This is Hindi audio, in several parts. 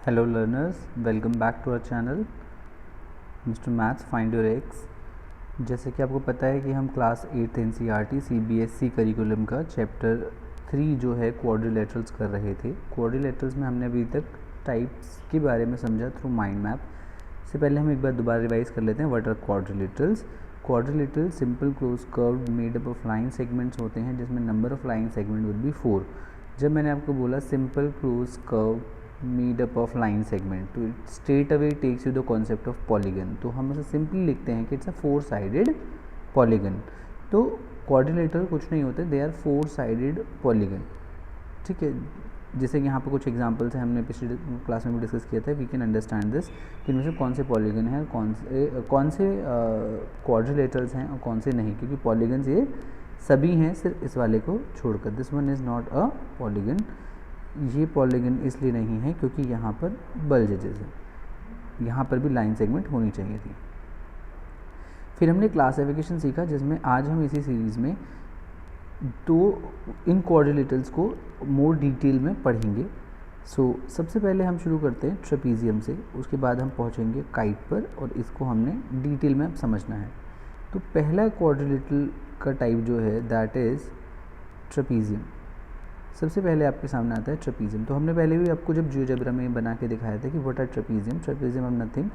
Hello learners, welcome back to our channel Mr. Maths Find Your X। जैसे कि आपको पता है कि हम class 8th NCERT CBSE curriculum का चैप्टर 3 जो है क्वाड्रिलेटरल्स कर रहे थे। क्वाड्रिलेटरल्स में हमने अभी तक टाइप्स के बारे में समझा थ्रू माइंड मैप। इससे पहले हम एक बार दोबारा रिवाइज कर लेते हैं। What are quadrilaterals? Quadrilateral simple close curved made up of line segments होते हैं जिसमें number of line segment would be 4। जब मैंने आपको बोला simple close curve made up of line segment, तो it straight away takes you the concept of polygon. तो हम उसे सिंपली लिखते हैं कि इट्स अ 4 साइडेड पॉलीगन। तो क्वाड्रिलेटरल कुछ नहीं होते, दे आर 4 साइडेड पॉलीगन। ठीक है, जैसे कि यहाँ पर कुछ एग्जांपल्स हैं, हमने पिछले क्लास में भी डिस्कस किया था। वी कैन अंडरस्टैंड दिस कि इनमें से कौन से पॉलीगन हैं, कौन से क्वाड्रिलेटरल्स हैं और कौन से नहीं, क्योंकि पॉलीगन्स ये सभी हैं सिर्फ इस वाले को छोड़कर। This one is not a polygon. ये पॉलीगन इसलिए नहीं है क्योंकि यहाँ पर बल्ज एजेस है, यहाँ पर भी लाइन सेगमेंट होनी चाहिए थी। फिर हमने क्लासिफिकेशन सीखा जिसमें आज हम इसी सीरीज़ में इन क्वाड्रिलेटरल्स को मोर डिटेल में पढ़ेंगे। सबसे पहले हम शुरू करते हैं ट्रेपीजियम से, उसके बाद हम पहुँचेंगे काइट पर और इसको हमने डिटेल में अब समझना है। तो पहला क्वाड्रिलेटरल का टाइप जो है दैट इज़ ट्रेपीजियम। सबसे पहले आपके सामने आता है ट्रेपीजियम। तो हमने पहले भी आपको जब जियोजेब्रा में बना के दिखाया था कि व्हाट आर ट्रेपीजियम। ट्रेपीजियम हम नथिंग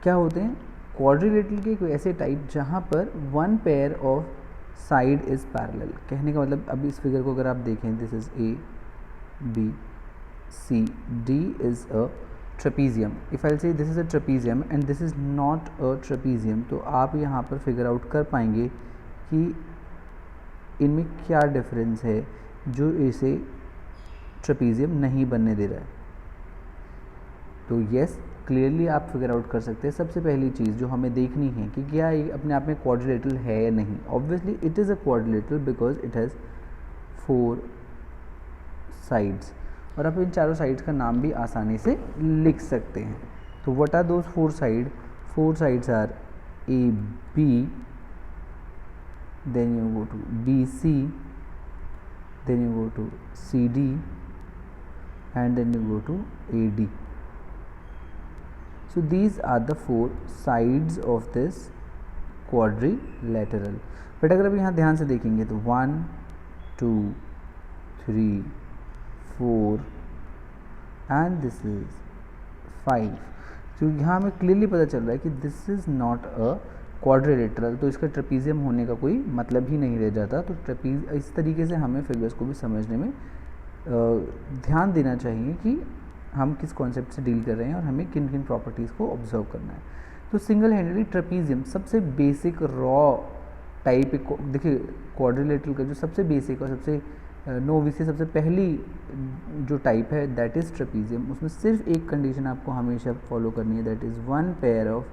क्या होते हैं, क्वाड्रिलेटरल के कोई ऐसे टाइप जहाँ पर one pair of side is parallel. कहने का मतलब अब इस फिगर को अगर आप देखें, this is A B C D is a trapezium. If I say this is a trapezium and this is not a trapezium, तो आप यहाँ पर फिगर आउट कर पाएंगे कि इनमें क्या डिफरेंस है जो इसे ट्रेपीजियम नहीं बनने दे रहा है। तो यस, क्लियरली आप फिगर आउट कर सकते हैं। सबसे पहली चीज़ जो हमें देखनी है कि क्या ये अपने आप में क्वाड्रिलेटरल है या नहीं। Obviously it is a quadrilateral because it has 4 sides, और आप इन चारों साइड्स का नाम भी आसानी से लिख सकते हैं। तो what are those 4 side? 4 sides are A B, then you go to BC, then you go to CD, and then you go to AD. So these are the 4 sides of this quadrilateral. But अगर अब यहाँ ध्यान से देखेंगे तो 1 2 3 4 and this is 5। तो यहाँ हमें क्लियरली पता चल रहा है कि this is not a quadrilateral, तो इसका ट्रेपीजियम होने का कोई मतलब ही नहीं रह जाता। तो ट्रेपीज इस तरीके से हमें फिगर्स को भी समझने में ध्यान देना चाहिए कि हम किस कॉन्सेप्ट से डील कर रहे हैं और हमें किन किन प्रॉपर्टीज़ को ऑब्जर्व करना है। तो सिंगल हैंडेडली ट्रेपीजियम सबसे बेसिक रॉ टाइप। देखिए क्वाड्रिलेटरल का जो सबसे बेसिक और सबसे नोविस से सबसे पहली जो टाइप है दैट इज़ ट्रेपीजियम। उसमें सिर्फ एक कंडीशन आपको हमेशा फॉलो करनी है, that is one pair of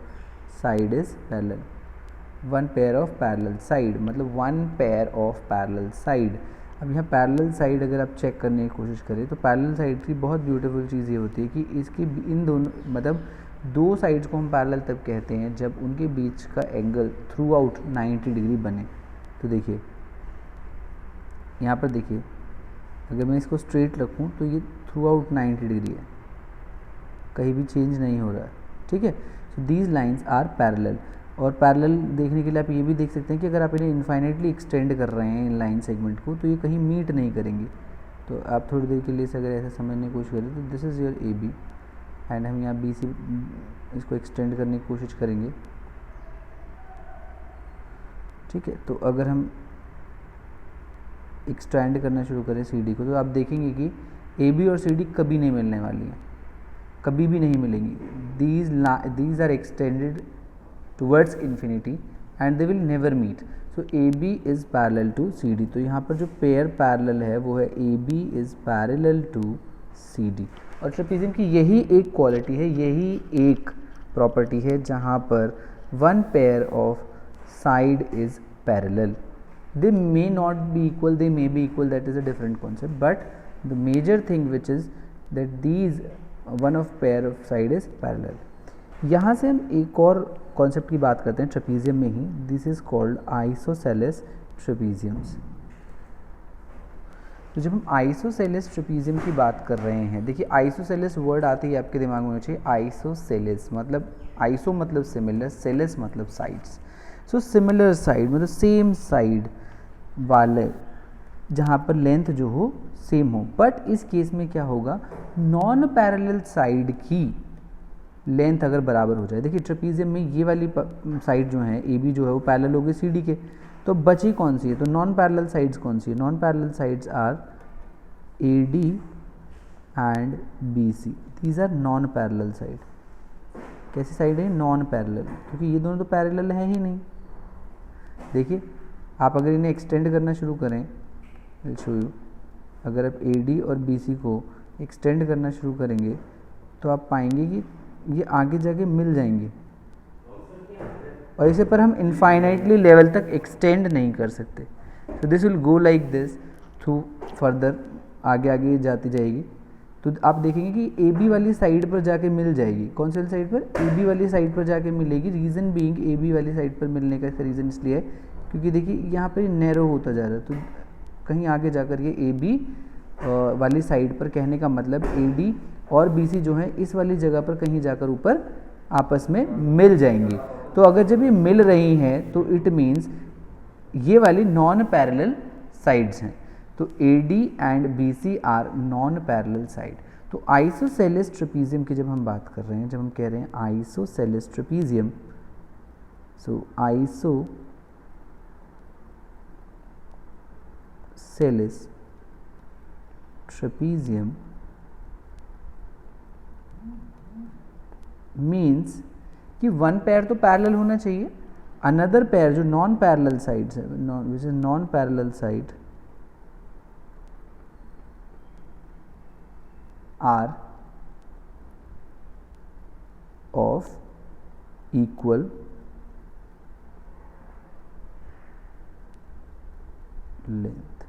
side is parallel. One pair of parallel side मतलब one pair of parallel side. अब यहाँ पैरेलल साइड अगर आप चेक करने की कोशिश करें तो पैरेलल साइड की बहुत ब्यूटीफुल चीज़ ये होती है कि इसकी इन दोनों मतलब दो साइड्स को हम पैरेलल तब कहते हैं जब उनके बीच का एंगल थ्रू आउट 90 डिग्री बने। तो देखिए यहाँ पर देखिए, अगर मैं इसको स्ट्रेट रखूँ तो ये थ्रू आउट 90 डिग्री है, कहीं भी चेंज नहीं हो रहा है। ठीक है, so these lines are parallel. और पैरेलल देखने के लिए आप ये भी देख सकते हैं कि अगर आप इन्हें इन्फाइनेटली एक्सटेंड कर रहे हैं इन लाइन सेगमेंट को तो ये कहीं मीट नहीं करेंगे। तो आप थोड़ी देर के लिए अगर ऐसे समझने की कोशिश करें तो this is your A B and हम यहाँ बी सी इसको एक्सटेंड करने की कोशिश करेंगे। ठीक है, तो अगर हम एक्सटेंड करना शुरू करें सी डी को तो आप देखेंगे कि ए बी और सी डी कभी नहीं मिलने वाली हैं, कभी भी नहीं मिलेंगी। these are extended towards infinity and they will never meet. So AB is parallel to CD. तो यहाँ पर जो पेयर पैरेलल है वो है AB is parallel to CD। और ट्रेपीजियम की यही एक क्वालिटी है, यही एक प्रॉपर्टी है जहाँ पर one pair of side is parallel. They may not be equal, they may be equal, that is a different concept, but the major thing which is that these one of pair of side is parallel. यहाँ से हम एक और कॉन्सेप्ट की बात करते हैं ट्रेपीजियम में ही, दिस इज कॉल्ड आइसोसेलेस ट्रेपीजियम्स। तो जब हम आइसोसेलेस ट्रेपीजियम की बात कर रहे हैं, देखिए आइसोसेलेस वर्ड आते ही आपके दिमाग में होना चाहिए आइसोसेलेस, मतलब आइसो मतलब सिमिलर, सेलेस मतलब साइड्स। सो सिमिलर साइड मतलब सेम साइड वाले, जहाँ पर लेंथ जो हो सेम हो। बट इस केस में क्या होगा, नॉन पैरेलल साइड की लेंथ अगर बराबर हो जाए, देखिए ट्रेपीजियम में ये वाली साइड जो है ए बी जो है वो पैरेलल हो गई सी डी के, तो बची कौन सी है, तो नॉन पैरेलल साइड्स कौन सी है, non parallel sides are A D and B C, these are non parallel side. कैसी साइड है, नॉन पैरेलल, क्योंकि ये दोनों तो पैरेलल है ही नहीं। देखिए आप अगर इन्हें एक्सटेंड करना शुरू करें, शो यू, अगर आप ए डी और बी सी को एक्सटेंड करना शुरू करेंगे तो आप पाएंगे कि ये आगे जाके मिल जाएंगे, और इसे पर हम इनफाइनाइटली लेवल तक एक्सटेंड नहीं कर सकते। तो this will go like this through further, आगे आगे जाती जाएगी। तो आप देखेंगे कि ए बी वाली साइड पर जाके मिल जाएगी। कौन सी वाली साइड पर, ए बी वाली साइड पर जाके मिलेगी। रीज़न बीइंग ए बी वाली साइड पर मिलने का इसका रीज़न इसलिए है क्योंकि देखिए यहाँ पर नैरो होता जा रहा है, तो कहीं आगे जाकर ये ए बी वाली साइड पर, कहने का मतलब ए डी और बी सी जो है इस वाली जगह पर कहीं जाकर ऊपर आपस में मिल जाएंगी। तो अगर जब ये मिल रही हैं तो इट मीन्स ये वाली नॉन पैरेलल साइड्स हैं। तो A D and B C are non parallel side. तो आइसोसेलेस ट्रेपीजियम की जब हम बात कर रहे हैं, जब हम कह रहे हैं isosceles trapezium, so isosceles trapezium means कि वन पेयर तो पैरेलल होना चाहिए, अनदर पेयर जो नॉन पैरेलल साइड्स है, which is non parallel side are of equal length.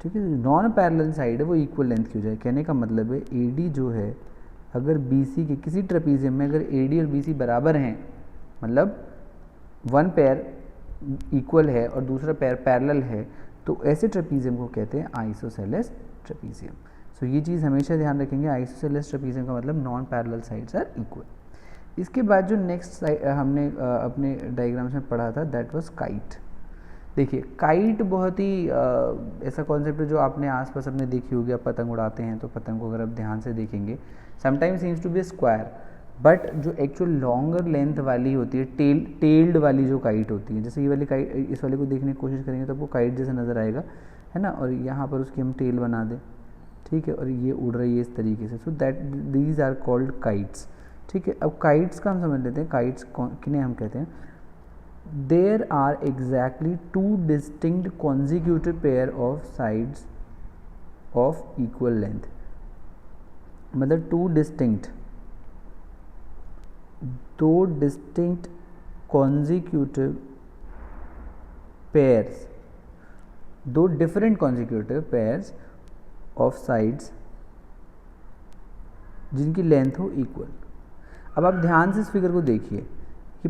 ठीक है, नॉन पैरेलल साइड है वो इक्वल लेंथ की हो जाए। कहने का मतलब है ए डी जो है, अगर बी सी के किसी ट्रेपीजियम में अगर ए डी और बी सी बराबर हैं, मतलब वन पेयर इक्वल है और दूसरा पेयर पैरेलल है, तो ऐसे ट्रेपीजियम को कहते हैं आइसोसेलेस ट्रेपीजियम। सो ये चीज़ हमेशा ध्यान रखेंगे, आइसोसेलेस ट्रेपीजियम का मतलब non parallel sides are equal. इसके बाद जो नेक्स्ट हमने अपने डायग्राम्स में पढ़ा था, दैट वाज काइट। देखिए काइट बहुत ही ऐसा कॉन्सेप्ट है जो आपने आसपास अपने देखी होगी। आप पतंग उड़ाते हैं तो पतंग को अगर आप ध्यान से देखेंगे, sometimes seems to be square, but जो एक्चुअल लॉन्गर लेंथ वाली होती है, टेल्ड वाली जो काइट होती है, जैसे ये वाली काइट, इस वाले को देखने की कोशिश करेंगे तो आपको काइट जैसा नज़र आएगा, है ना, और यहाँ पर उसकी हम टेल बना दें, ठीक है, और ये उड़ रही है इस तरीके से। So that these are called kites. ठीक है, अब काइट्स का हम समझ लेते हैं, काइट्स किन्हें हम कहते हैं। There are exactly two distinct consecutive pair of sides of equal length, मतलब दो डिस्टिंक्ट consecutive pairs, दो different consecutive pairs of sides जिनकी लेंथ हो इक्वल। अब आप ध्यान से इस फिगर को देखिए कि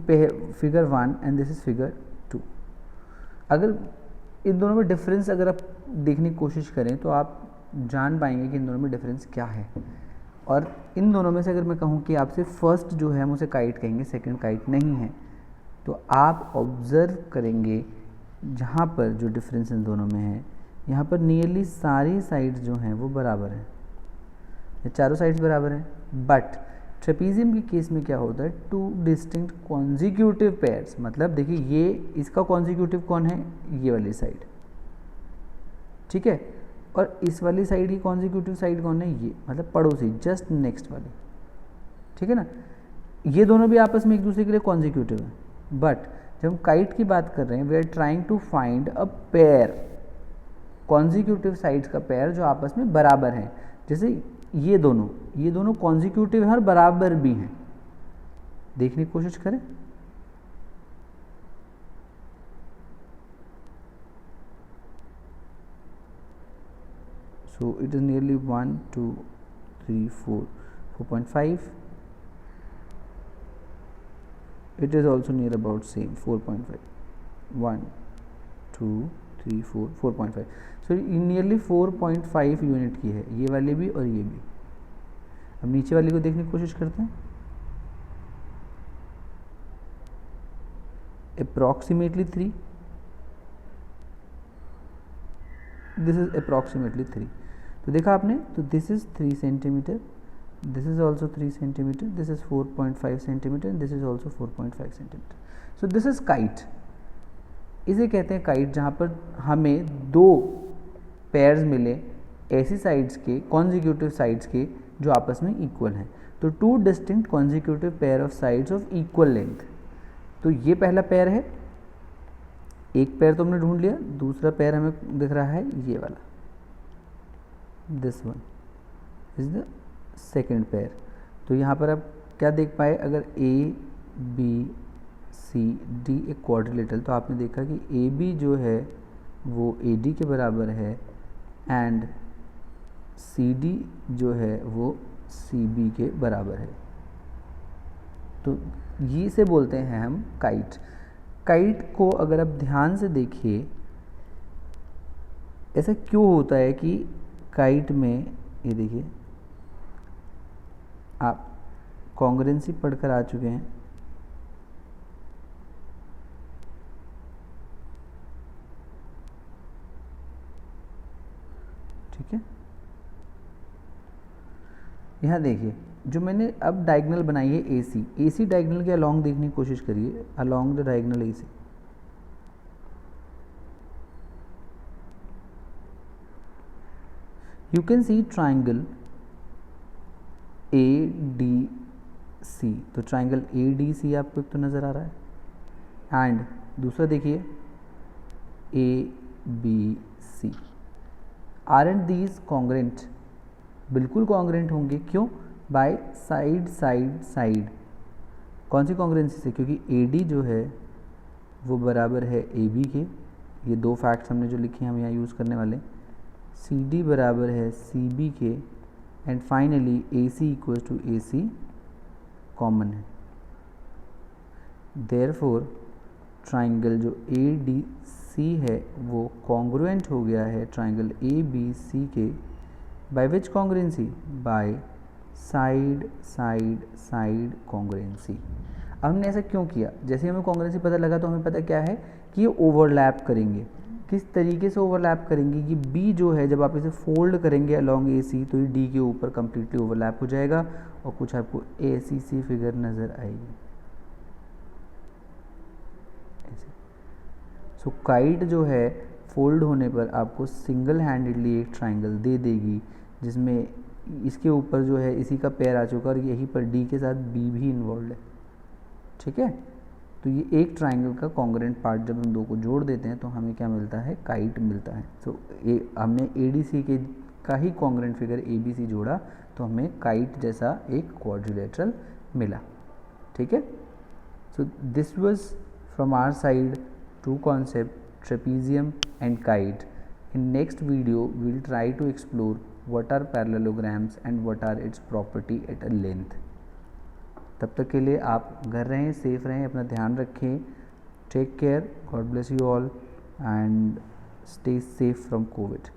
figure 1 and this is figure 2। अगर इन दोनों में डिफरेंस अगर आप देखने की कोशिश करें तो आप जान पाएंगे कि इन दोनों में डिफरेंस क्या है। और इन दोनों में से अगर मैं कहूँ कि आपसे फर्स्ट जो है हम उसे काइट कहेंगे, सेकंड काइट नहीं है, तो आप ऑब्जर्व करेंगे जहाँ पर जो डिफरेंस इन दोनों में है, यहाँ पर नियरली सारी साइड्स जो हैं वो बराबर हैं, ये चारों साइड्स बराबर हैं। बट ट्रेपीजियम के केस में क्या होता है, टू डिस्टिंक्ट कॉन्जिक्यूटिव पेयर्स, मतलब देखिए ये इसका कॉन्जिक्यूटिव कौन है, ये वाली साइड, ठीक है, और इस वाली साइड की कॉन्जिक्यूटिव साइड कौन है, ये मतलब पड़ोसी, जस्ट नेक्स्ट वाली, ठीक है ना। ये दोनों भी आपस में एक दूसरे के लिए कॉन्जिक्यूटिव है। बट जब हम काइट की बात कर रहे हैं, we are trying to find a pair, consecutive sides का पेयर जो आपस में बराबर हैं। जैसे ये दोनों कॉन्जिक्यूटिव हैं और बराबर भी हैं, देखने की कोशिश करें। So it is nearly 1 2 3 4 4.5, it is also near about same 4.5, 1 2 3 4 4.5। So nearly 4.5 unit की है, ये वाली भी और ये भी। अब नीचे वाली को देखने की कोशिश करते हैं। Approximately 3, this is approximately 3। तो देखा आपने, तो this is 3 centimetre, this is also 3 centimetre, this is 4.5 centimetre, this is also 4.5 centimetre. So this is kite. इसे कहते हैं काइट, जहाँ पर हमें दो पेयर्स मिले ऐसी साइड्स के, कॉन्जिक्यूटिव साइड्स के, जो आपस में इक्वल हैं। तो two distinct consecutive pair of sides of equal length. तो ये पहला पेयर है, एक पेयर तो हमने ढूंढ लिया, दूसरा पेयर हमें दिख रहा है ये वाला, this one is the second pair. तो यहाँ पर आप क्या देख पाए, अगर ए बी सी डी एक क्वाड्रिलेटरल, तो आपने देखा कि ए बी जो है वो ए डी के बराबर है एंड सी डी जो है वो सी बी के बराबर है। तो ये से बोलते हैं हम काइट। काइट को अगर आप ध्यान से देखिए, ऐसा क्यों होता है कि काइट में, ये देखिए आप कॉन्ग्रुएंसी पढ़कर आ चुके हैं, ठीक है। यहाँ देखिए, जो मैंने अब डायगोनल बनाई है AC, AC डायगोनल के अलोंग देखने की कोशिश करिए, along the diagonal AC। You can see triangle ADC। तो ट्राइंगल ADC आपको एक तो नज़र आ रहा है, एंड दूसरा देखिए ABC। Are and these congruent, बिल्कुल कॉन्ग्रेंट होंगे। क्यों? By side side side. कौन सी कॉन्ग्रेंसी से? क्योंकि AD जो है वो बराबर है AB के। ये दो फैक्ट्स हमने जो लिखे हैं हम यहाँ यूज़ करने वाले। CD बराबर है CB के, and finally AC equal to AC common है। देयरफॉर ट्राइंगल जो ADC है वो कॉन्ग्रुएंट हो गया है ट्राइंगल ABC के। By which congruency? By side side side congruency. अब हमने ऐसा क्यों किया? जैसे हमें कॉन्ग्रुएंसी पता लगा तो हमें पता क्या है कि ये ओवरलैप करेंगे। किस तरीके से ओवरलैप करेंगे? कि B जो है जब आप इसे फोल्ड करेंगे अलॉन्ग AC तो ये D के ऊपर कम्प्लीटली ओवरलैप हो जाएगा और कुछ आपको ऐसी सी फिगर नज़र आएगी ऐसे। सो काइट जो है फोल्ड होने पर आपको सिंगल हैंडेडली एक ट्राइंगल दे देगी, जिसमें इसके ऊपर जो है इसी का पेयर आ चुका और यहीं पर D के साथ B भी इन्वॉल्व है, ठीक है। तो ये एक ट्राइंगल का कॉन्ग्रुएंट पार्ट जब हम दो को जोड़ देते हैं तो हमें क्या मिलता है? काइट मिलता है। सो हमने ADC के का ही कॉन्ग्रुएंट फिगर ABC जोड़ा तो हमें काइट जैसा एक क्वाड्रिलेटरल मिला, ठीक है। So this was from our side two concept, trapezium and kite. In next video we will try to explore what are parallelograms and what are its property at a length. तब तक के लिए आप घर रहें, सेफ रहें, अपना ध्यान रखें। Take care, God bless you all and stay safe from Covid.